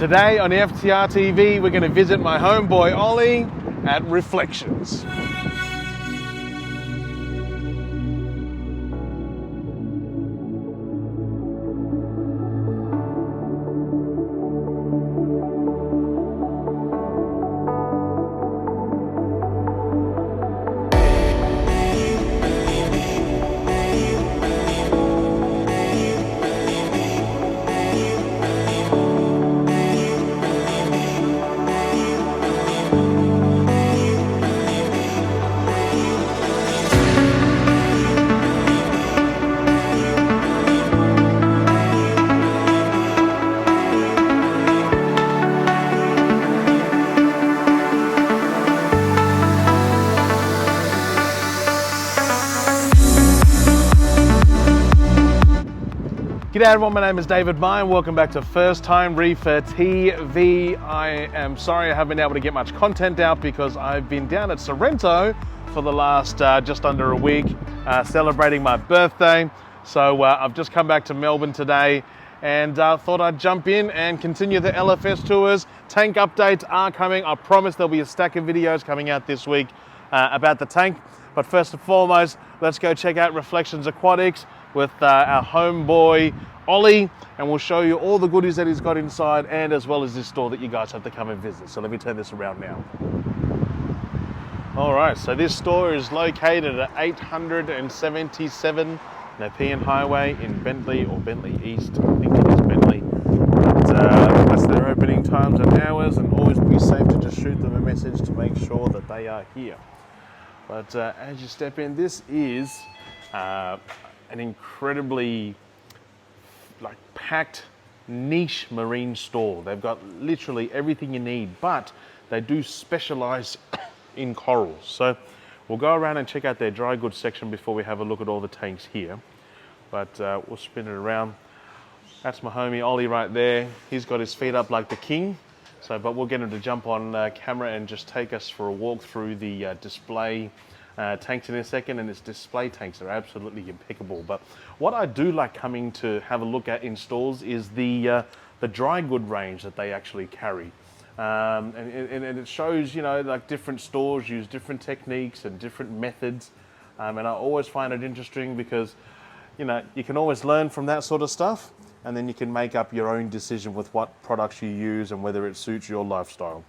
Today on FTR TV, we're going to visit my homeboy Ollie at Reeflections. G'day everyone, my name is David Mine. Welcome back to First Time Reefer TV. I am sorry I haven't been able to get much content out because I've been down at Sorrento for the last just under a week celebrating my birthday. So I've just come back to Melbourne today and thought I'd jump in and continue the LFS tours. Tank updates are coming. I promise there'll be a stack of videos coming out this week about the tank. But first and foremost, let's go check out Reeflections Aquatics with our homeboy Ollie, and we'll show you all the goodies that he's got inside, and as well as this store that you guys have to come and visit. So let me turn this around now. All right, so this store is located at 877 Nepean Highway in Bentley, or Bentley East, I think it is Bentley. But that's their opening times and hours, and always be safe to just shoot them a message to make sure that they are here. But as you step in, this is an incredibly packed niche marine store. They've got literally everything you need, but they do specialize in corals. So we'll go around and check out their dry goods section before we have a look at all the tanks here. But we'll spin it around. That's my homie Ollie right there. He's got his feet up like the king. But we'll get him to jump on camera and just take us for a walk through the display tanks in a second, and its display tanks are absolutely impeccable. But what I do like coming to have a look at in stores is the dry good range that they actually carry. And it shows, like different stores use different techniques and different methods. And I always find it interesting because, you can always learn from that sort of stuff, and then you can make up your own decision with what products you use and whether it suits your lifestyle.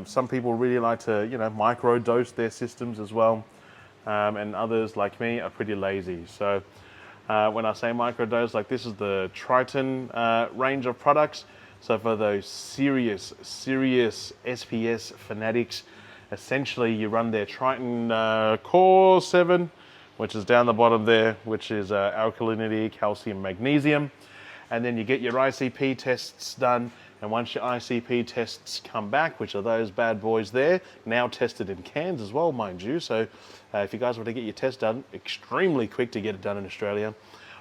Some people really like to, micro dose their systems as well. And others like me are pretty lazy. So when I say micro dose, like this is the Triton range of products. So for those serious SPS fanatics, essentially you run their Triton Core 7, which is down the bottom there, which is alkalinity, calcium, magnesium. And then you get your ICP tests done. And once your ICP tests come back, which are those bad boys there, now tested in cans as well, mind you. So if you guys want to get your test done, extremely quick to get it done in Australia.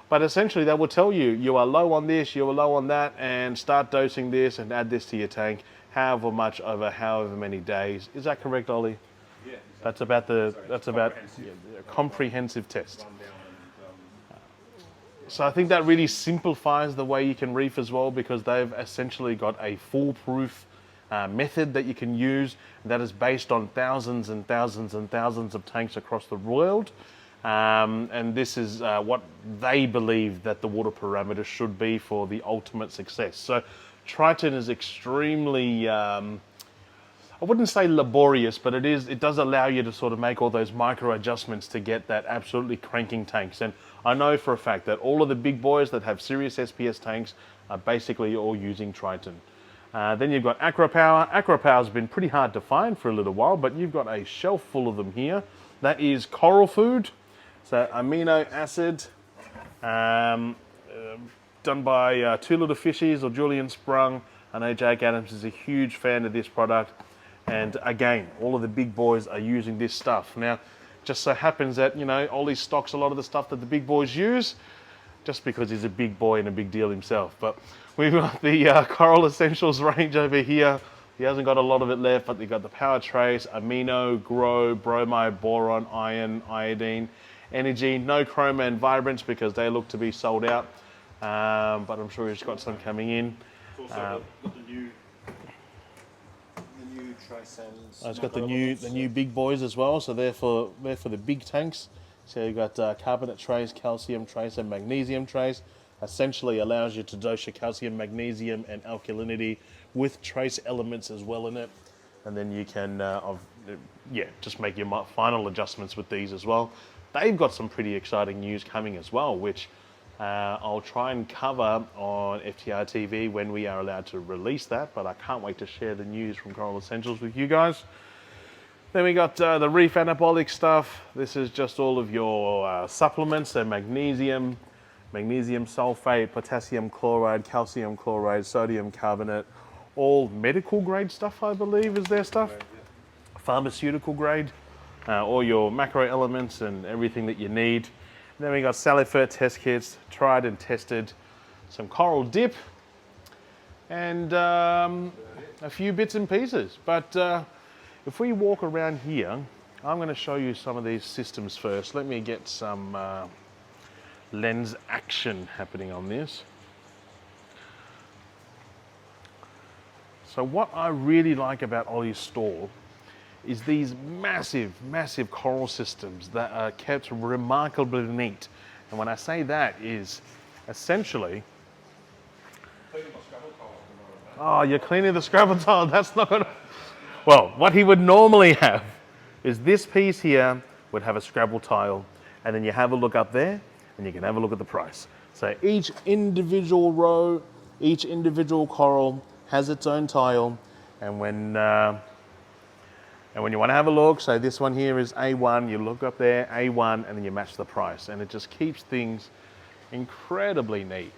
But essentially they will tell you, you are low on this, you are low on that, and start dosing this and add this to your tank, however much over however many days. Is that correct, Ollie? Yeah. That's about a comprehensive test. So I think that really simplifies the way you can reef as well, because they've essentially got a foolproof method that you can use that is based on thousands and thousands and thousands of tanks across the world. And this is what they believe that the water parameters should be for the ultimate success. So Triton is extremely, I wouldn't say laborious, but it does allow you to sort of make all those micro adjustments to get that absolutely cranking tanks. And I know for a fact that all of the big boys that have serious SPS tanks are basically all using Triton. Then you've got AquaPower. AquaPower's been pretty hard to find for a little while, but you've got a shelf full of them here. That is coral food, so amino acid, done by Two Little Fishies or Julian Sprung. I know Jake Adams is a huge fan of this product. And again, all of the big boys are using this stuff. Now, just so happens that, Ollie stocks a lot of the stuff that the big boys use, just because he's a big boy and a big deal himself. But we've got the Coral Essentials range over here. He hasn't got a lot of it left, but they've got the Power Trace, Amino, Grow, Bromide, Boron, Iron, Iodine, Energy, no Chroma and Vibrance because they look to be sold out. But I'm sure he's got some coming in. Also got the new trace and. It's got the new big boys as well. So they're for the big tanks. So you've got carbonate trace, calcium trace, and magnesium trace. Essentially allows you to dose your calcium, magnesium, and alkalinity with trace elements as well in it. And then you can, just make your final adjustments with these as well. They've got some pretty exciting news coming as well, which I'll try and cover on FTR TV when we are allowed to release that. But I can't wait to share the news from Coral Essentials with you guys. Then we got the Reef Anabolic stuff. This is just all of your supplements. So magnesium sulfate, potassium chloride, calcium chloride, sodium carbonate, all medical grade stuff, I believe, is their stuff. Pharmaceutical grade, all your macro elements and everything that you need. And then we got Salifert test kits, tried and tested, some coral dip, and a few bits and pieces. But if we walk around here, I'm going to show you some of these systems first. Let me get some lens action happening on this. So what I really like about Ollie's store is these massive coral systems that are kept remarkably neat. And when I say that is essentially, oh, you're cleaning the Scrabble tile, that's not gonna, well, what he would normally have is this piece here would have a Scrabble tile, and then you have a look up there and you can have a look at the price. So each individual row, each individual coral has its own tile, and when you want to have a look, so this one here is A1, you look up there, A1, and then you match the price, and it just keeps things incredibly neat.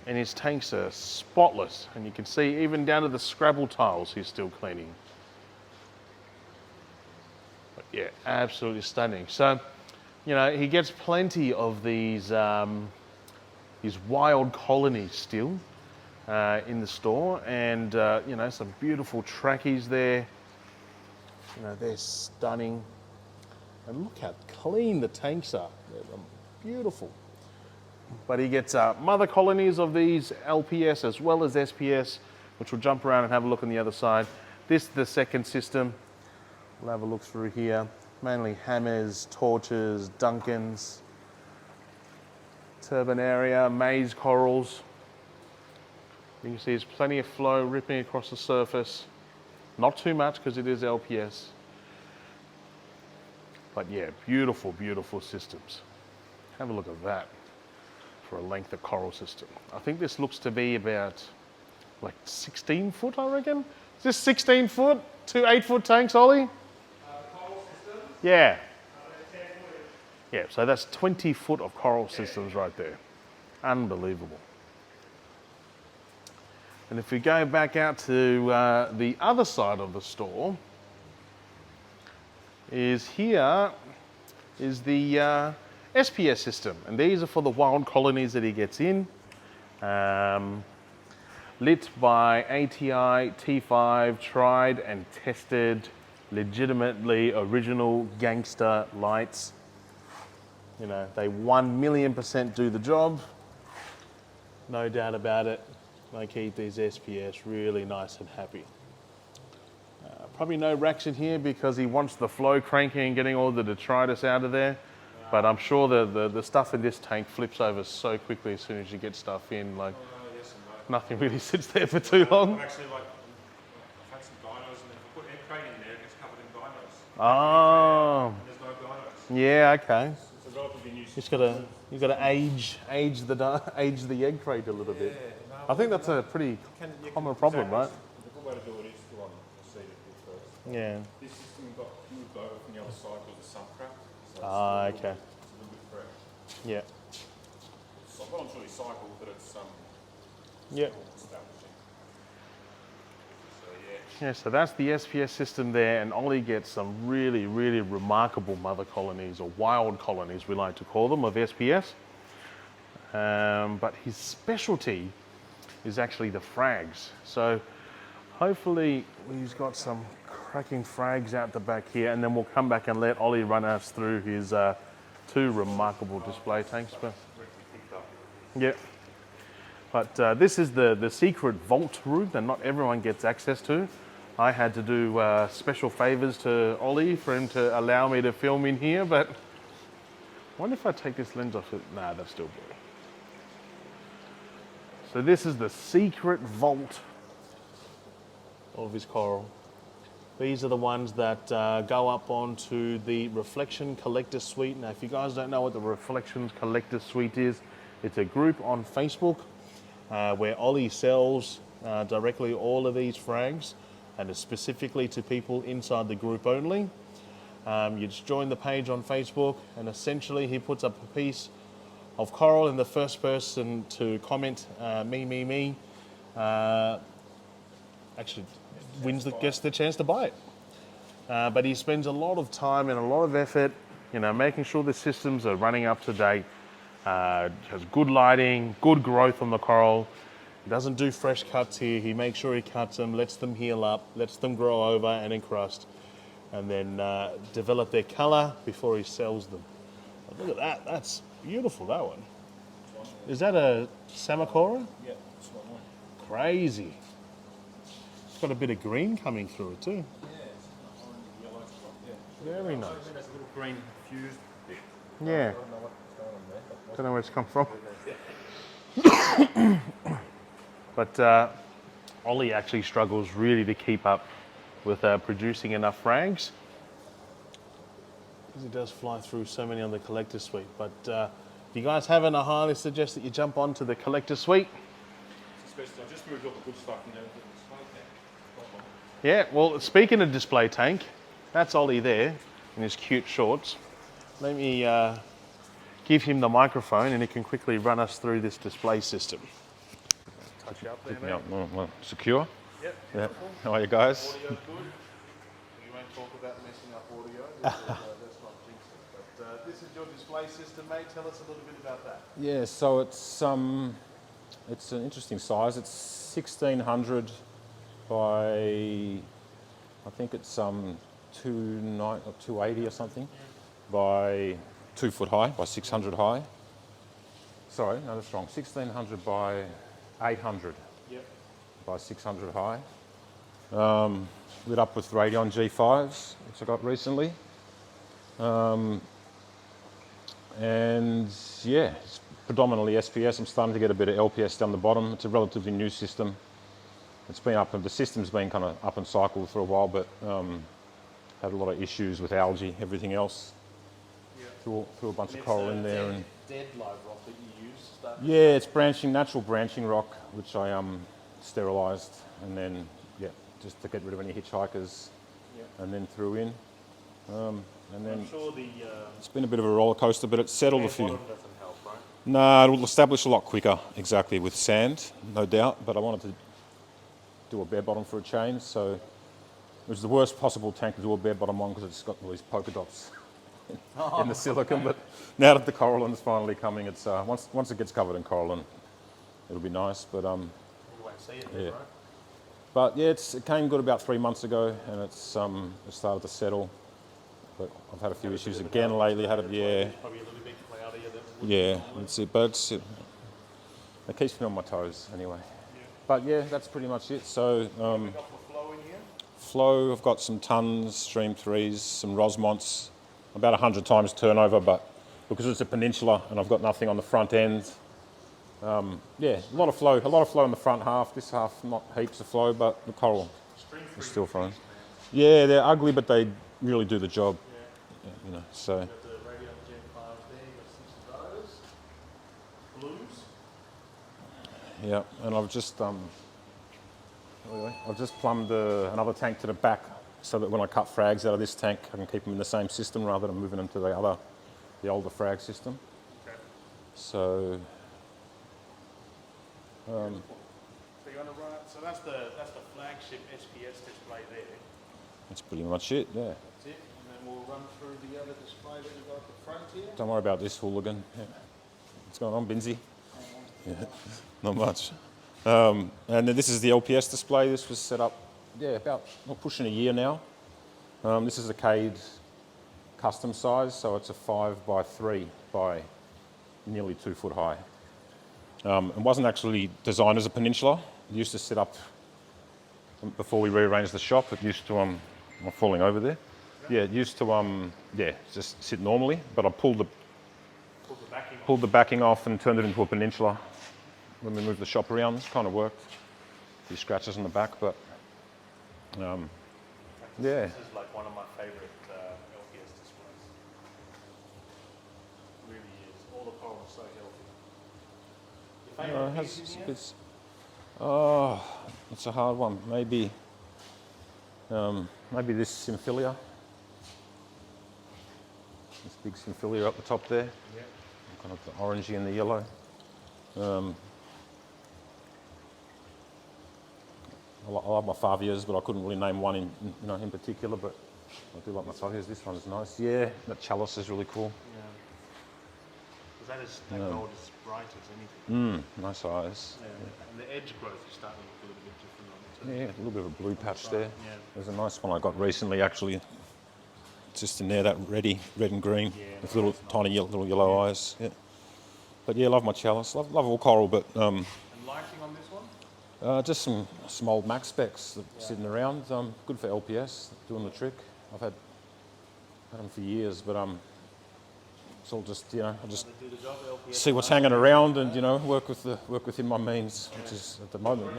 And his tanks are spotless, and you can see even down to the Scrabble tiles he's still cleaning. But yeah, absolutely stunning. So, you know, he gets plenty of these wild colonies still in the store, and you know, some beautiful trackies there. You know, they're stunning. And look how clean the tanks are. They're beautiful. But he gets mother colonies of these LPS as well as SPS, which we'll jump around and have a look on the other side. This is the second system. We'll have a look through here. Mainly hammers, torches, Duncans, turbinaria, maze corals. You can see there's plenty of flow ripping across the surface. Not too much because it is LPS. But yeah, beautiful, beautiful systems. Have a look at that for a length of coral system. I think this looks to be about like 16 foot, I reckon. Is this 16 foot? 2 8-foot tanks, Ollie? Coral system? Yeah. 10 foot. Yeah, so that's 20 foot of coral systems right there. Unbelievable. And if we go back out to the other side of the store, here is the SPS system. And these are for the wild colonies that he gets in. Lit by ATI T5, tried and tested, legitimately original gangster lights. You know, they 1,000,000% do the job. No doubt about it. They keep these SPS really nice and happy. Probably no racks in here because he wants the flow cranking and getting all the detritus out of there. But I'm sure the stuff in this tank flips over so quickly as soon as you get stuff in. Like, Yes and no. nothing really sits there for too long. Actually, like, I've had some dinos, and if I put air crate in there, it gets covered in dinos. Oh, And there's no dinos. yeah, okay. It's a relatively new Just system. you got to age the egg crate a little bit. No, I think that's a pretty common problem, right? The good way to do it is to seed it first. Yeah. This system you would go from the other side with the sump crap. So Ah, it's a little- okay. It's a little bit fresh. Yeah. So well, it's really cycled, but it's Yeah. establishing. So Yeah, so that's the SPS system there, and Ollie gets some really, really remarkable mother colonies, or wild colonies we like to call them, of SPS. But his specialty is actually the frags. So hopefully he's got some cracking frags out the back here, and then we'll come back and let Ollie run us through his two remarkable display tanks. But yeah. But this is the secret vault room that not everyone gets access to. I had to do special favors to Ollie for him to allow me to film in here, but I wonder if I take this lens off it. Nah, that's still blurry. So this is the secret vault of his coral. These are the ones that go up onto the Reflection Collector Suite. Now, if you guys don't know what the Reflections Collector Suite is, it's a group on Facebook where Ollie sells directly all of these frags, and it's specifically to people inside the group only. You just join the page on Facebook, and essentially he puts up a piece of coral, and the first person to comment me actually gets the chance to buy it. But he spends a lot of time and a lot of effort, making sure the systems are running up to date, has good lighting, good growth on the coral. He doesn't do fresh cuts here. He makes sure he cuts them, lets them heal up, lets them grow over and encrust, and then develop their color before he sells them. But look at that, that's beautiful, that one. Is that a Samacora? Yeah, that's one. Crazy. It's got a bit of green coming through it too. Yeah, it's orange, yellow spot. Yeah. Very nice. There's a little green fused bit. Yeah, I don't know what's going on there, but don't know where it's come from. But Ollie actually struggles really to keep up with producing enough frags, because he does fly through so many on the Collector Suite. But if you guys haven't, I highly suggest that you jump onto the Collector Suite. Especially, I just moved all the good stuff in there with the display tank. Yeah, well, speaking of display tank, that's Ollie there in his cute shorts. Let me give him the microphone and he can quickly run us through this display system. Touch you up there, Picking mate. up well, secure. Yep, Yeah. beautiful. How are you guys? Audio's good. We won't talk about messing up audio. That's not jinx it. But this is your display system, mate. Tell us a little bit about that. Yeah, so it's an interesting size. It's 1600 by I think it's 280 or something by 2 foot high by 600 high. Sorry, no, that's wrong. 1600 by 800 Yep. by 600 high. Lit up with Radeon G5s, which I got recently. And yeah, it's predominantly SPS. I'm starting to get a bit of LPS down the bottom. It's a relatively new system. It's been up, and the system's been kind of up and cycled for a while, but had a lot of issues with algae, everything else. Threw a bunch of coral in there, and dead live rock that you use. yeah, it's natural branching rock, which I sterilised, and then just to get rid of any hitchhikers, and then threw in. And then I'm sure the it's been a bit of a roller coaster, but it's settled a few. bottom doesn't help, right? No, it'll establish a lot quicker, exactly, with sand, no doubt. But I wanted to do a bare bottom for a change, so it was the worst possible tank to do a bare bottom on because it's got all these polka dots in the silicon. But now that the coralline's finally coming, it's once it gets covered in coralline, it'll be nice. But You won't see it then, Yeah. right? but yeah, it came good about 3 months ago, and it started to settle. But I've had a few issues again lately. Probably a little bit cloudier than it would be Yeah, normally. that's it. But it keeps me on my toes anyway. But yeah, that's pretty much it. So We got the flow in here. flow, I've got some tons, stream 3s, some Rosmonts, about 100 times turnover, but because it's a peninsula and I've got nothing on the front end, yeah, a lot of flow in the front half. This half, not heaps of flow, but the coral is still flowing. Yeah, they're ugly, but they really do the job. Yeah, so. Got the Radeon Gen 5 there, got 6 of those. Blues. Yeah, and I've just plumbed another tank to the back so that when I cut frags out of this tank, I can keep them in the same system rather than moving them to the older frag system. Okay. So, So you want to run it? So that's the flagship SPS display there. that's pretty much it, yeah. That's it. And then we'll run through the other display that we've got at the front here. Don't worry about this hooligan. Yeah. What's going on, Binsy? Yeah, not much. And then this is the LPS display. This was set up, about not pushing a year now. This is a Cade custom size, so it's a 5 by 3 by nearly 2 foot high. It wasn't actually designed as a peninsula. It used to sit up, before we rearranged the shop, it used to, I'm falling over there. Yeah, it used to, just sit normally, but I pulled the backing off and turned it into a peninsula when we moved the shop around. It's kind of worked. A few scratches on the back, but yeah. This is like one of my favorite LPS displays. It really is. All the coral is so healthy. Your favorite piece in here? It's a hard one. Maybe this Symphilia. This big Symphilia up the top there. Yeah. Kind of the orangey and the yellow. I like my Favias, but I couldn't really name one in particular, but I do like my Favias. This one's nice. Yeah, that chalice is really cool. Yeah. Because that gold is bright as anything. Nice eyes. Yeah. And the edge growth is starting to look a little bit different on it too. Yeah, a little bit of a blue patch there. Yeah. There's a nice one I got recently, actually. It's just in there, that red and green, with little tiny little yellow eyes. Yeah. But yeah, love my chalice. Love all coral, but And lighting on this one? just some old Max specs sitting around. Good for LPS, doing the trick. I've had them for years, but it's all just I just They do the job, LPS. see what's hanging around and work within my means, which is at the moment.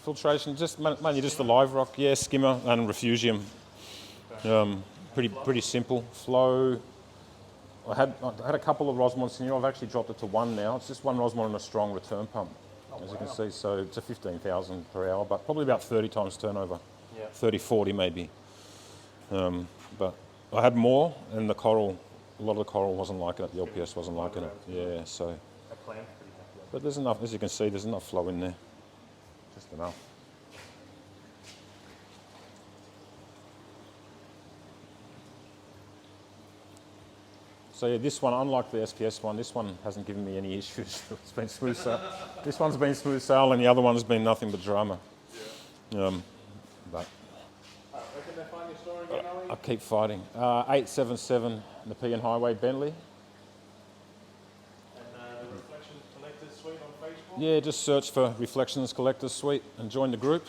Filtration, just mainly just the live rock, skimmer and refugium. Pretty simple. Flow. I had a couple of Rosmonts in here. I've actually dropped it to one now. It's just one Rosmont and a strong return pump, as you can see. So it's a 15,000 per hour, but probably about 30 times turnover. Yeah. 30, 40 maybe. But I had more, and a lot of the coral wasn't liking it. The LPS wasn't liking it. Yeah, so. That plant's pretty happy. But there's enough, as you can see, there's enough flow in there. Just enough. So yeah, this one, unlike the SPS one, this one hasn't given me any issues. It's been smooth sail. This one's been smooth sail, and the other one's been nothing but drama. But Where can they find your store again, Ali? I keep fighting. 877 Nepean Highway, Bentley. And the Reeflections Collectors Suite on Facebook? Yeah, just search for Reeflections Collectors Suite and join the group,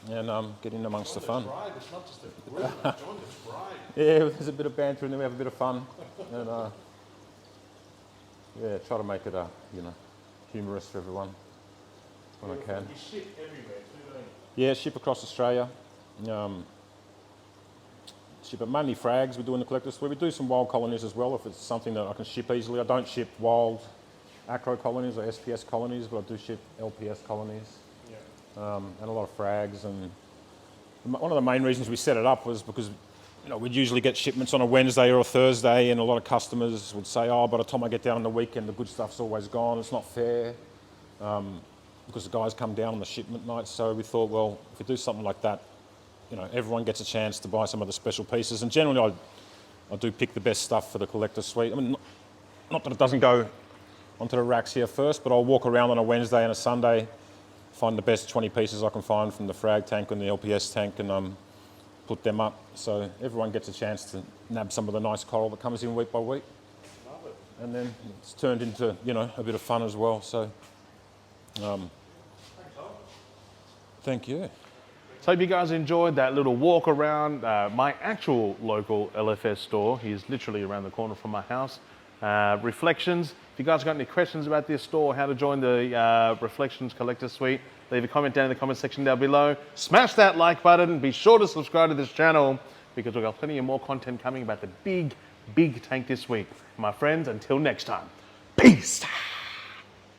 and get in amongst the fun. Bride. It's not just a group. Join the bride. Yeah, there's a bit of banter and then we have a bit of fun, and try to make it humorous for everyone when I can. You ship everywhere too, don't Yeah, ship across Australia. Ship it mainly frags. We do in the collectors suite. We do some wild colonies as well if it's something that I can ship easily. I don't ship wild acro colonies or SPS colonies, but I do ship LPS colonies. Yeah. And a lot of frags. And one of the main reasons we set it up was because we'd usually get shipments on a Wednesday or a Thursday, and a lot of customers would say, by the time I get down on the weekend, the good stuff's always gone. It's not fair, because the guys come down on the shipment night. So we thought, well, if we do something like that, everyone gets a chance to buy some of the special pieces. And generally, I do pick the best stuff for the collector suite. I mean, not that it doesn't go onto the racks here first, but I'll walk around on a Wednesday and a Sunday, find the best 20 pieces I can find from the frag tank and the LPS tank, and put them up, so everyone gets a chance to nab some of the nice coral that comes in week by week. Love it. And then it's turned into a bit of fun as well. So, thank you. So hope you guys enjoyed that little walk around my actual local LFS store. He's literally around the corner from my house. Reflections. If you guys got any questions about this store, how to join the Reflections Collector Suite, leave a comment down in the comment section down below. Smash that like button. Be sure to subscribe to this channel because we've got plenty of more content coming about the big tank this week. My friends, until next time, peace.